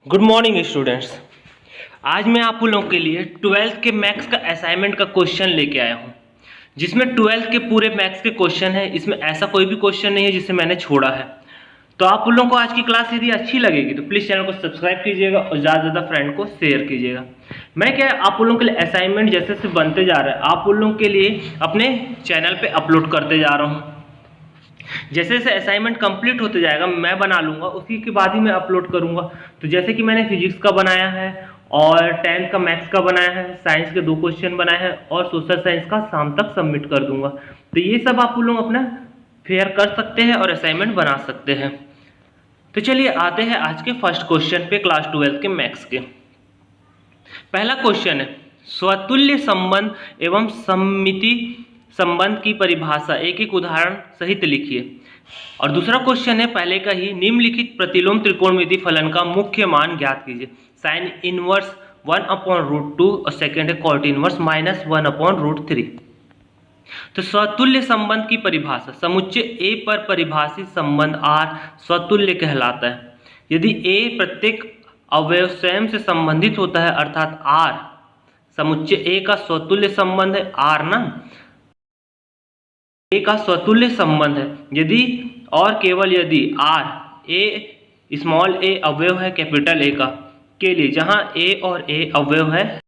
Good morning students. आज मैं आप लोगों के लिए 12th के मैथ्स का असाइनमेंट का क्वेश्चन लेके आया हूँ, जिसमें 12th के पूरे मैथ्स के क्वेश्चन है। इसमें ऐसा कोई भी क्वेश्चन नहीं है जिसे मैंने छोड़ा है। तो आप लोगों को आज की क्लास यदि अच्छी लगेगी तो प्लीज़ चैनल को सब्सक्राइब कीजिएगा और ज़्यादा से ज़्यादा फ्रेंड को शेयर कीजिएगा। मैं क्या आप लोगों के लिए असाइनमेंट जैसे जैसे बनते जा रहा है आप लोगों के लिए अपने चैनल पर अपलोड करते जा रहा हूँ। जैसे जैसे असाइनमेंट कंप्लीट होते जाएगा मैं बना लूँगा, उसी के बाद ही मैं अपलोड करूँगा। तो जैसे कि मैंने फिजिक्स का बनाया है और 10th का मैथ्स का बनाया है, साइंस के 2 क्वेश्चन बनाए हैं और सोशल साइंस का शाम तक सबमिट कर दूंगा। तो ये सब आप लोग अपना फेयर कर सकते हैं और असाइनमेंट बना सकते हैं। तो चलिए आते हैं आज के फर्स्ट क्वेश्चन पे, क्लास 12 के मैथ्स के। पहला क्वेश्चन है स्वतुल्य संबंध एवं सममिति संबंध की परिभाषा एक एक उदाहरण सहित लिखिए। और दूसरा क्वेश्चन है पहले का ही, निम्नलिखित प्रतिलोम त्रिकोणमिति फलन का मुख्य मान ज्ञात कीजिए। साइन इनवर्स 1/√2 और सेकंड है कॉट इनवर्स -1/√3। तो स्वतुल्य संबंध की परिभाषा, समुच्चय A पर परिभाषित संबंध R स्वतुल्य कहलाता है यदि A प्रत्येक अवयव स्वयं से संबंधित होता है, अर्थात R समुच्चय A का स्वतुल्य संबंध है। R ना A का स्वतुल्य संबंध है यदि और केवल यदि R A स्मॉल a अवयव है कैपिटल A का के लिए, जहां A और A अवयव है।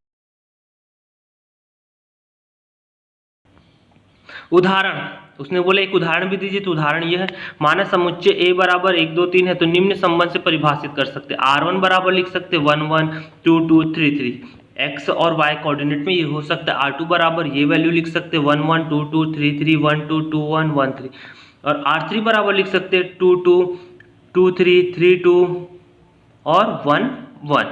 उदाहरण उसने बोला एक उदाहरण भी दीजिए। तो उदाहरण यह है, माना समुच्चय A बराबर 1 2 3 है तो निम्न संबंध से परिभाषित कर सकते हैं। R1 बराबर लिख सकते 1 1 2 2 3 3। एक्स और वाई कोऑर्डिनेट में ये हो सकता है। R2 बराबर ये वैल्यू लिख सकते 1 1 2 2 3 3 1 2 2 1 1 3। और R3 बराबर लिख सकते 2 2 2 3 3 2 और 1 1।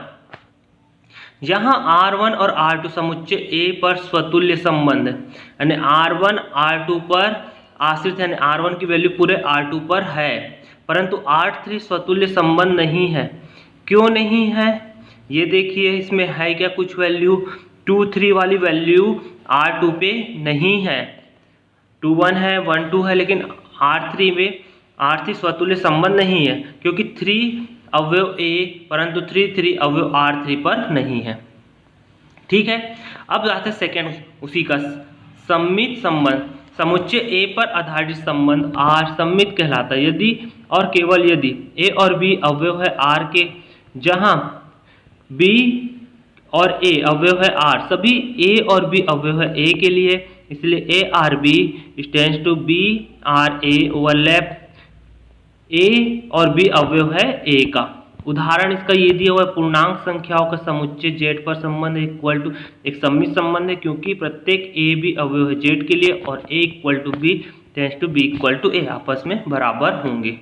यहाँ R1 और R2 समुच्चय A पर स्वतुल्य संबंध है, यानी R1 R2 पर आश्रित है, यानी R1 की वैल्यू पूरे R2 पर है, परंतु R3 स्वतुल्य संबंध नहीं है। क्यों नहीं है ये देखिए, इसमें है क्या कुछ वैल्यू 2 3 वाली वैल्यू R2 पे नहीं है। 2 1 है 1 2 है, लेकिन R3 में R3 स्वतुल्य संबंध नहीं है क्योंकि 3 अवयव A परंतु 3 3 अवयव R3 पर नहीं है। ठीक है, अब आते हैं सेकेंड उसी का, सममित संबंध। समुच्चय A पर आधारित संबंध R सममित कहलाता है यदि और केवल यदि A और B अवयव है R के, जहां B और A अवयव है R। सभी A और B अवयव है A के लिए, इसलिए A R B stands to B R A overlap A और B अवयव है A का। उदाहरण इसका ये दिया हुआ है, पूर्णांक संख्याओं का समुच्चय Z पर संबंध इक्वल टू एक सममित संबंध है क्योंकि प्रत्येक A B अवयव है Z के लिए और A equal to B tends to B equal to A आपस में बराबर होंगे।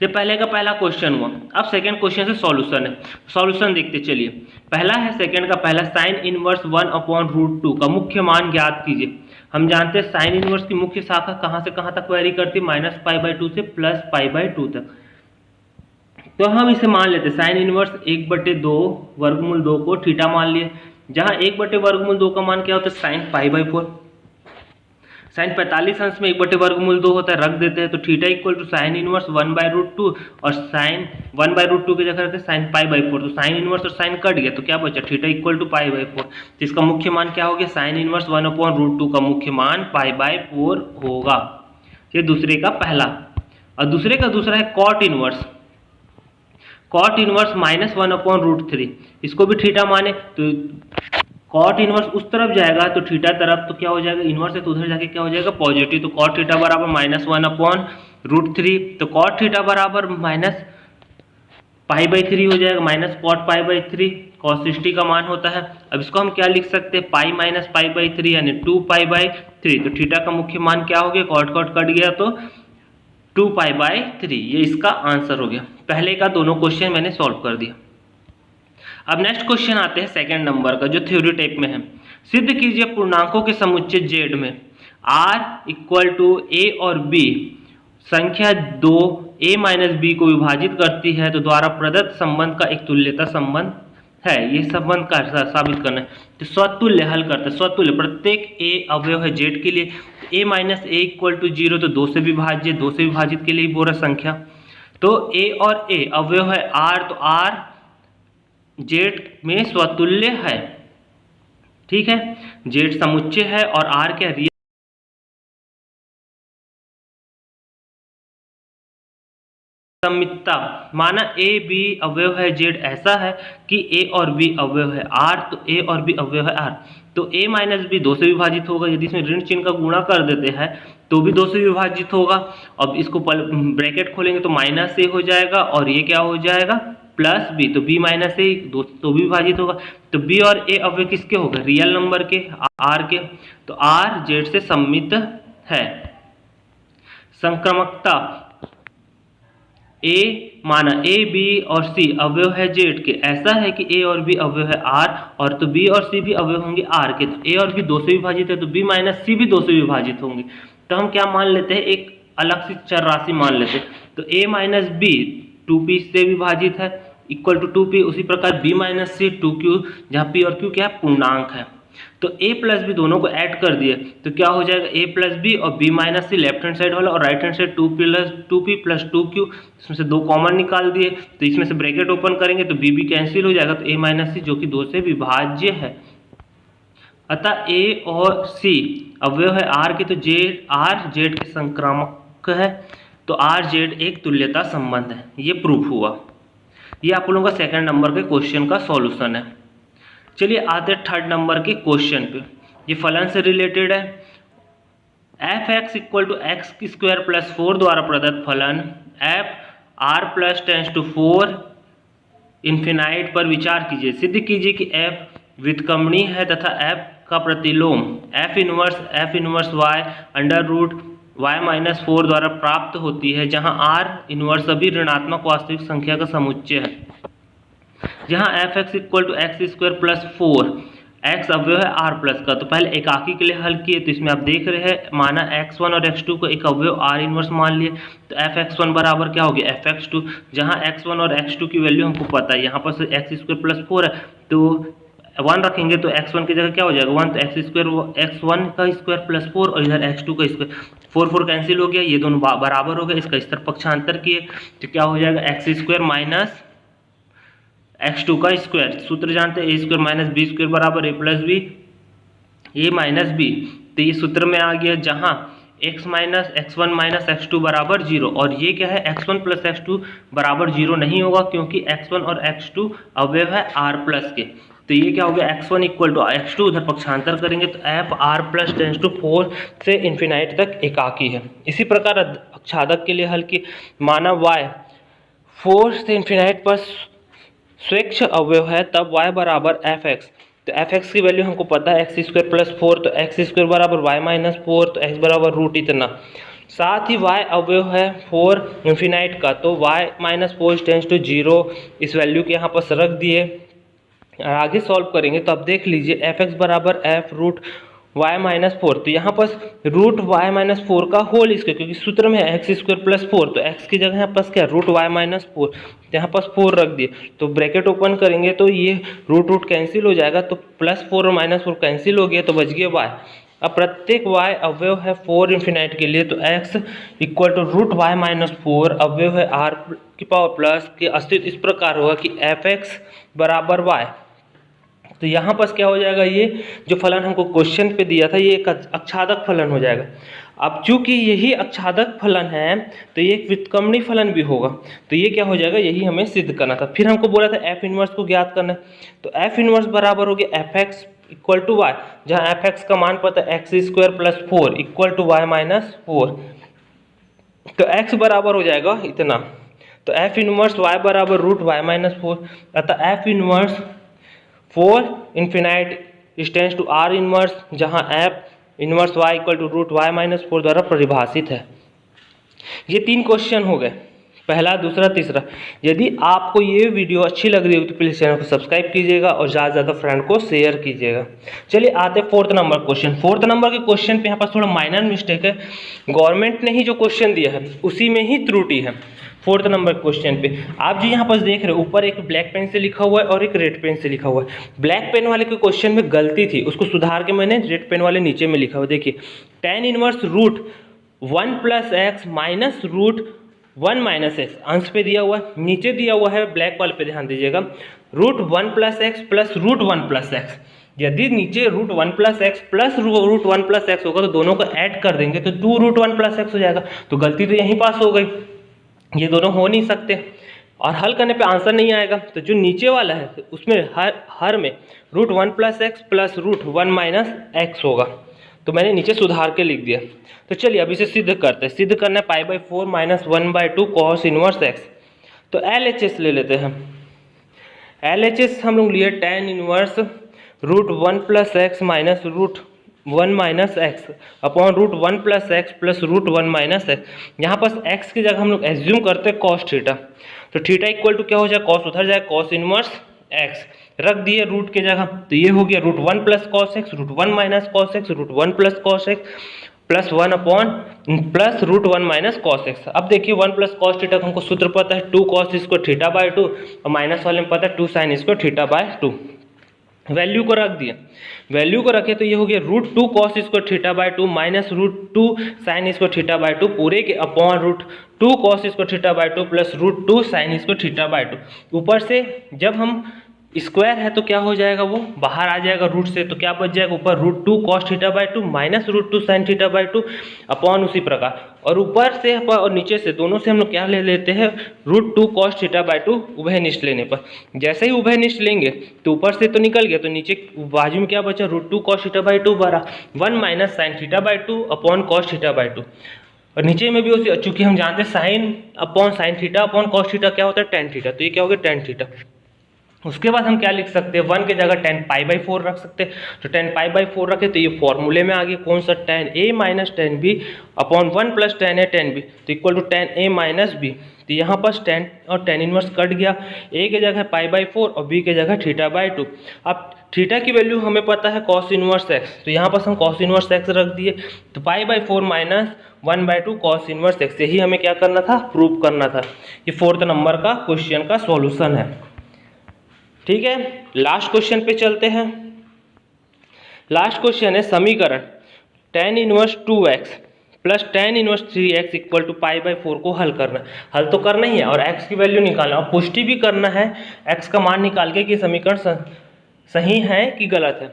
ये पहले का पहला क्वेश्चन हुआ। अब सेकंड क्वेश्चन से सॉल्यूशन है, सॉल्यूशन देखते चलिए। पहला है सेकंड का पहला, साइन इनवर्स 1/√2 का मुख्य मान ज्ञात कीजिए। हम जानते हैं साइन इनवर्स की मुख्य शाखा कहां से कहां तक वेरी करती है, -π/2 से +π/2 तक। तो हम इसे मान लेते हैं साइन इनवर्स 1/2 वर्गमूल 2 को थीटा मान लिए, जहां 1/वर्गमूल 2 का मान क्या होता है साइन π/4। साइन 45 अंश में 1/वर्गमूल 2 होता है, रख देते हैं तो theta equal to sine inverse 1/√2 और साइन 1/√2 की जगह रखते साइन π/4। तो साइन इनवर्स और साइन कट गया तो क्या बचा, थीटा इक्वल टू π/4। तो इसका मुख्य मान क्या हो गया, साइन इनवर्स 1/√2 का मुख्य मान π/4 होगा। ये दूसरे का पहला। और दूसरे का दूसरा है कॉट इनवर्स, कॉट इनवर्स -1/√3। इसको भी थीटा माने तो कॉट इनवर्स उस तरफ जाएगा तो थीटा तरफ, तो क्या हो जाएगा इनवर्स है तो उधर जाके क्या हो जाएगा पॉजिटिव। तो कॉट थीटा बराबर -1/√3। तो कॉट थीटा बराबर -π/3 हो जाएगा, -cot π/3 cos 60 का मान होता है। अब इसको हम क्या लिख सकते हैं, पाई माइनस π/3 यानी 2π/3। तो थीटा का मुख्य मान क्या हो गया, कॉट कट गया तो 2π/3। ये इसका आंसर हो गया। पहले का दोनों क्वेश्चन मैंने सॉल्व कर दिया। अब नेक्स्ट क्वेश्चन आते हैं सेकंड नंबर का, जो थ्योरी टाइप में है। सिद्ध कीजिए पूर्णांकों के समुच्चय Z में R इक्वल टू A और B संख्या 2 A - B को विभाजित करती है तो द्वारा प्रदत्त संबंध का एक तुल्यता संबंध है। ये संबंध का साबित करना है। तो स्वतुल्य हल करते हैं। स्वतुल्य प्रत्येक A अवयव है Z के लिए, A - A इक्वल टू 0 तो 2 से विभाज्य, 2 से विभाजित के लिए बोल रहा संख्या। तो ए और ए अवयव है आर, तो आर जेड में स्वतुल्य है। ठीक है, जेड समुच्चय है और आर क्या रियल सममितता, माना ए बी अवयव है जेड ऐसा है कि ए और बी अवयव है आर, तो ए और बी अवयव है आर, तो a माइनस बी 2 से विभाजित होगा। यदि इसमें ऋण चिन्ह का गुणा कर देते हैं तो भी 2 से विभाजित होगा। अब इसको ब्रैकेट खोलेंगे तो माइनस ए हो जाएगा और ये क्या हो जाएगा प्लस बी, तो b माइनस ए 2 तो भी विभाजित होगा। तो b और a अवयव किसके हो गए, रियल नंबर के r के, तो r z से सममित है। संक्रमकता a माना a b और c अवयव है z के ऐसा है कि a और b अवयव है r, और तो b और c भी अवयव होंगे r के, तो a और b 2 से विभाजित है तो b माइनस c भी 2 से विभाजित होंगे। तो हम क्या मान लेते हैं, एक अलग सी चर राशि मान लेते हैं। तो a माइनस b 2p से विभाजित है इक्वल टू 2p, उसी प्रकार b माइनस c 2q, जहाँ p और q क्या है पूर्णांक है। तो a प्लस बी दोनों को ऐड कर दिए तो क्या हो जाएगा a प्लस बी और b माइनस सी लेफ्ट हैंड साइड वाला, और right hand side 2p plus 2q, इसमें से 2 कॉमन निकाल दिए तो इसमें से ब्रैकेट ओपन करेंगे तो b कैंसिल हो जाएगा, तो a माइनस सी जो कि 2 से विभाज्य है। अतः a और c अवयव है r के, तो r z के संक्रामक है, तो r z एक तुल्यता संबंध है। ये प्रूफ हुआ। ये आप लोगों का सेकंड नंबर के क्वेश्चन का सॉल्यूशन है। चलिए आते हैं थर्ड नंबर के क्वेश्चन पे। ये फलन से रिलेटेड है। F X equal to X square plus 4 द्वारा प्रदत्त फलन F R plus tends to 4 infinite पर विचार कीजिए। सिद्ध कीजिए कि एफ व्युत्क्रमणीय है तथा एफ का प्रतिलोम F inverse Y under root Y minus 4 द्वारा प्राप्त होती है, जहां आर इनवर्स सभी ऋणात्मक वास्तविक संख्या का समुच्चय है। जहां F X equal to X square plus 4 X अवयव है आर प्लस का, तो पहले एकाकी के लिए हल किए तो इसमें आप देख रहे हैं माना x1 और x2 को एक अवयव आर इनवर्स मान लिए, तो एफ एक्स1 बराबर क्या हो गया एफ एक्स2, जहां x1 और x2 की वैल्यू हमको पता है, यहाँ पर से एक्स स्क्वायर प्लस 4 है तो 1 रखेंगे तो x1 की जगह क्या हो जाएगा 1, तो एक्स स्क्वायर x1 का स्क्वायर प्लस 4 और इधर x2 का स्क्वायर 4 कैंसिल हो गया, ये दोनों बराबर हो गए। इसका स्तर पक्षांतर किए तो क्या हो जाएगा एक्स स्क्वायर माइनस x2 का स्क्वायर, सूत्र जानते हैं a square minus B square बराबर a plus B, a minus B, तो ये सूत्र में आ गया जहां x minus x1 minus x2 बराबर 0, और ये क्या है x1 प्लस x2 बराबर 0 नहीं होगा क्योंकि x1 और x2 अवयव है r प्लस के, तो ये क्या हो गया x1 इक्वल टू x2, उधर पक्षांतर करेंगे तो F R plus tends to 4 से इन्फिनाइट तक एकाकी है। इसी प्रकार अक्षादक के लिए हल की माना y 4 से इन्फिनाइट पर स्वेच्छ अवयव है, तब y बराबर एफ एक्स, तो एफ एक्स की वैल्यू हमको पता है एक्स स्क्वायर प्लस 4, तो एक्स स्क्वायर बराबर वाई माइनस 4, तो एक्स बराबर रूट इतना। साथ ही y अवयव है 4 इन्फिनाइट का, तो y माइनस 4 टेंस टू 0, इस वैल्यू के यहाँ पर रख दिए। आगे सॉल्व करेंगे तो अब देख लीजिए एफ एक्स बराबर एफ रूट y माइनस 4, तो यहाँ पर रूट y माइनस 4 का होल स्क्वायर, क्योंकि सूत्र में है एक्स स्क्वायर प्लस 4, तो x की जगह यहाँ पर क्या रूट y माइनस 4, यहाँ पर 4 रख दिए तो ब्रैकेट ओपन करेंगे तो ये रूट कैंसिल हो जाएगा, तो प्लस 4 और माइनस 4 कैंसिल हो गया तो बच गया y। अब प्रत्येक y अवयव है 4 इन्फिनाइट के लिए, तो x equal to root y minus 4 अवयव है r की पावर प्लस के अस्तित्व इस प्रकार होगा कि एफ एक्स बराबर y, तो यहाँ पर क्या हो जाएगा, ये जो फलन हमको क्वेश्चन पे दिया था ये एक अक्षादक फलन हो जाएगा। अब चूंकि यही अक्षादक फलन है तो ये एक व्युत्क्रमणीय फलन भी होगा, तो ये क्या हो जाएगा, यही हमें सिद्ध करना था। फिर हमको बोला था एफ इनवर्स को ज्ञात करना है, तो एफ इनवर्स बराबर हो गया F X equal to Y, जहाँ एफ एक्स का मान पता है X square plus 4 equal to Y minus 4, तो एक्स बराबर हो जाएगा इतना, तो एफ इनवर्स वाई बराबर रूट वाई माइनस 4, अतः F inverse 4 infinite tends to R inverse, जहां F inverse y equal to root Y minus 4 द्वारा परिभाषित है। ये 3 क्वेश्चन हो गए, पहला, दूसरा, तीसरा। यदि आपको ये वीडियो अच्छी लग रही हो तो प्लीज़ चैनल को सब्सक्राइब कीजिएगा और ज़्यादा से ज़्यादा फ्रेंड को शेयर कीजिएगा। चलिए आते हैं 4th number question. 4th number के क्वेश्चन पे यहाँ पर थोड़ा माइनर मिस्टेक है, गवर्नमेंट ने ही जो क्वेश्चन दिया है उसी में ही त्रुटि है। 4th नंबर क्वेश्चन पे आप जो यहाँ पर देख रहे हो ऊपर एक ब्लैक पेन से लिखा हुआ है और एक रेड पेन से लिखा हुआ है। ब्लैक पेन वाले के क्वेश्चन में गलती थी, उसको सुधार के मैंने रेड पेन वाले नीचे में लिखा हुआ। देखिए tan inverse root 1 plus X minus root 1 minus X अंश पे दिया हुआ है, नीचे दिया हुआ है ब्लैक वाले पे ध्यान दीजिएगा √1 plus x plus √1 plus x. यदि नीचे √1 plus x plus √1 plus x होगा तो दोनों को ऐड कर देंगे तो 2√1 प्लस एक्स हो जाएगा। तो गलती तो यहीं पास हो गई, ये दोनों हो नहीं सकते और हल करने पे आंसर नहीं आएगा। तो जो नीचे वाला है उसमें हर में √1 plus x plus √1 minus x होगा। तो मैंने नीचे सुधार के लिख दिया। तो चलिए अब इसे सिद्ध करते हैं। सिद्ध करना है π/4 माइनस 1/2 कॉस इनवर्स एक्स। तो LHS ले लेते हैं। LHS हम लोग लिए tan inverse √1 plus X minus √1 minus x upon √1 plus x plus √1 minus x. यहाँ पर एक्स की जगह हम लोग एज्यूम करते हैं कॉस थीटा। तो थीटा इक्वल टू क्या हो जाएगा, कॉस उधर जाएगा, कॉस इनवर्स एक्स रख दिए रूट के जगह। तो ये हो गया √1 plus cos x √1 minus cos x √1 plus cos x plus 1 upon plus √1 minus cos x. अब देखिए 1 प्लस कॉस थीटा का हमको सूत्र पता है 2 कॉस इसको θ/2 और माइनस वाले में पता है 2 साइन इसको θ/2। वैल्यू को रख दिया, वैल्यू को रखे तो ये हो गया √2 कॉस इसको θ/2 माइनस √2 साइन इसको θ/2 पूरे के अपॉन √2 कॉस इसको θ/2 प्लस √2 साइन इसको θ/2। ऊपर से जब हम स्क्वायर है तो क्या हो जाएगा, वो बाहर आ जाएगा रूट से, तो क्या बच जाएगा ऊपर √2 cos θ/2 माइनस √2 sin θ/2 अपॉन उसी प्रकार। और ऊपर से और नीचे से दोनों से हम लोग क्या ले लेते हैं √2 cos θ/2 उभयनिष्ठ लेने पर। जैसे ही उभयनिष्ठ लेंगे तो ऊपर से तो निकल गया, तो नीचे बाजू में क्या बचा √2 cos θ/2 बरा 1 माइनस sin θ/2 अपॉन cos θ/2। और नीचे में भी उसी, चूंकि हम जानते हैं sine upon sine theta upon cos theta क्या होता है tan थीटा, तो ये क्या हो गया tan थीटा। उसके बाद हम क्या लिख सकते हैं 1 के जगह tan π/4 रख सकते हैं। तो tan π/4 रखे तो ये फॉर्मूले में आ गया कौन सा tan a minus tan b upon 1 plus tan a tan b तो equal to tan a minus b। तो यहाँ पर tan और tan इनवर्स कट गया, a के जगह π/4 और b के जगह θ/2। अब थीटा की वैल्यू हमें पता है cos इनवर्स x, तो यहाँ पर हम cos इनवर्स x रख दिए। तो π/4 माइनस 1/2 cos इनवर्स x, यही हमें क्या करना था, प्रूव करना था। ये 4th नंबर का क्वेश्चन का सॉल्यूशन है। ठीक है, लास्ट क्वेश्चन पे चलते हैं। लास्ट क्वेश्चन है समीकरण tan inverse 2x plus tan inverse 3x equal to π/4 को हल करना। हल तो करना ही है और x की वैल्यू निकालना और पुष्टि भी करना है x का मान निकाल के कि समीकरण सही है कि गलत है,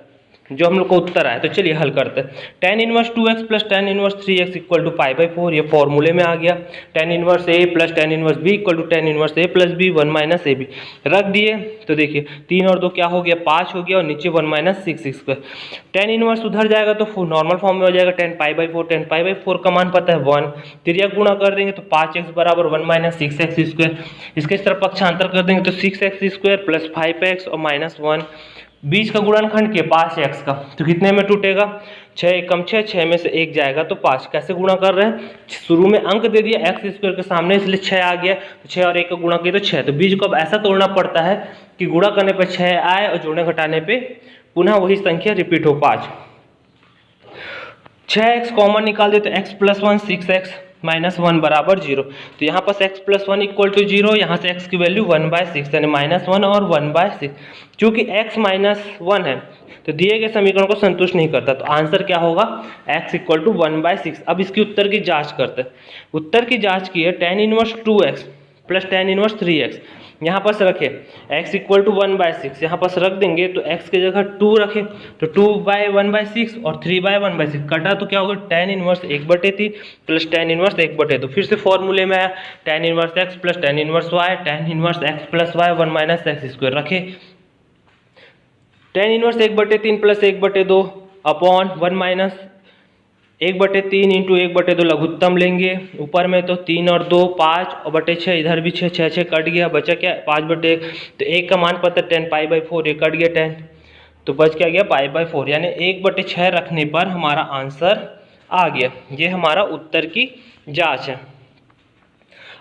जो हम लोग को उत्तर आया। तो चलिए हल करते हैं। tan inverse 2x plus tan inverse 3x equal to π/4, ये फॉर्मूले में आ गया। tan inverse a plus tan inverse b equal to tan inverse a plus b 1 minus ab रख दिए। तो देखिए 3 और 2 क्या हो गया 5 हो गया और नीचे 1 माइनस 6 tan इनवर्स उधर जाएगा तो नॉर्मल फॉर्म में हो जाएगा tan π/4। tan π/4 का मान पता है 1, तिर्यक गुणा कर देंगे तो 5x बराबर 1 माइनस 6x²। इसके इस तरफ पक्षांतर कर देंगे तो 6x² प्लस 5x और माइनस 1। बीच का गुणनखंड के 5x का, तो कितने में टूटेगा 6 एकम 6, 6 में से 1 जाएगा तो 5। कैसे गुणा कर रहे हैं, शुरू में अंक दे दिया x² के सामने इसलिए 6 आ गया, तो 6 और 1 का गुणा किया तो 6। तो बीज को अब ऐसा तोड़ना पड़ता है कि गुणा करने पर 6 आए और जोड़ने घटाने पे पुनः वही संख्या रिपीट हो 5। 6x कॉमन निकाल दे तो x प्लस 1 6x माइनस 1 बराबर 0। तो यहाँ पर x प्लस 1 इक्वल टू 0, यहाँ से x की वैल्यू 1/6 यानी -1 और 1/6। चूँकि x माइनस 1 है तो दिए गए समीकरण को संतुष्ट नहीं करता, तो आंसर क्या होगा x इक्वल टू 1/6। अब इसकी उत्तर की जांच करते हैं। उत्तर की जांच की है tan inverse 2x plus tan inverse 3x, यहाँ पर रखे x इक्वल टू 1/6, यहाँ पर रख देंगे तो x की जगह 2 रखे तो 2/1/6 और 3/1/6 कटा तो क्या होगा tan inverse 1/3 plus tan inverse 1/2। फिर से फॉर्मूले में आया tan inverse x plus tan inverse y, tan inverse x plus y 1 minus x² रखे। tan inverse 1/3 plus 1/2 upon 1 minus 1/3 into 1/2 लघुत्तम लेंगे। ऊपर में तो 3 और 2 5 और बटे 6, इधर भी 6 6 6 कट गया, बचा क्या 5/1। तो 1 का मान पता 10 π/4, ये कट गया 10, तो बच क्या गया π/4 यानी 1/6 रखने पर हमारा आंसर आ गया। ये हमारा उत्तर की जांच है।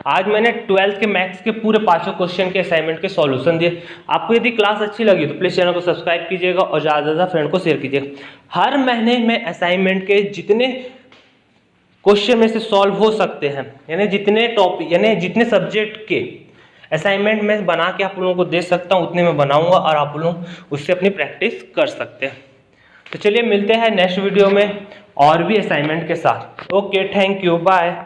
आज मैंने 12th के मैथ्स के पूरे 5 क्वेश्चन के असाइनमेंट के सॉल्यूशन दिए। आपको यदि क्लास अच्छी लगी तो प्लीज़ चैनल को सब्सक्राइब कीजिएगा और ज़्यादा से ज़्यादा फ्रेंड को शेयर कीजिएगा। हर महीने में असाइनमेंट के जितने क्वेश्चन में से सॉल्व हो सकते हैं, यानी जितने टॉपिक यानी जितने सब्जेक्ट के असाइनमेंट में बना के आप लोगों को दे सकता हूँ उतने में बनाऊँगा और आप लोग उससे अपनी प्रैक्टिस कर सकते हैं। तो चलिए मिलते हैं नेक्स्ट वीडियो में और भी असाइनमेंट के साथ। Okay, thank you, bye.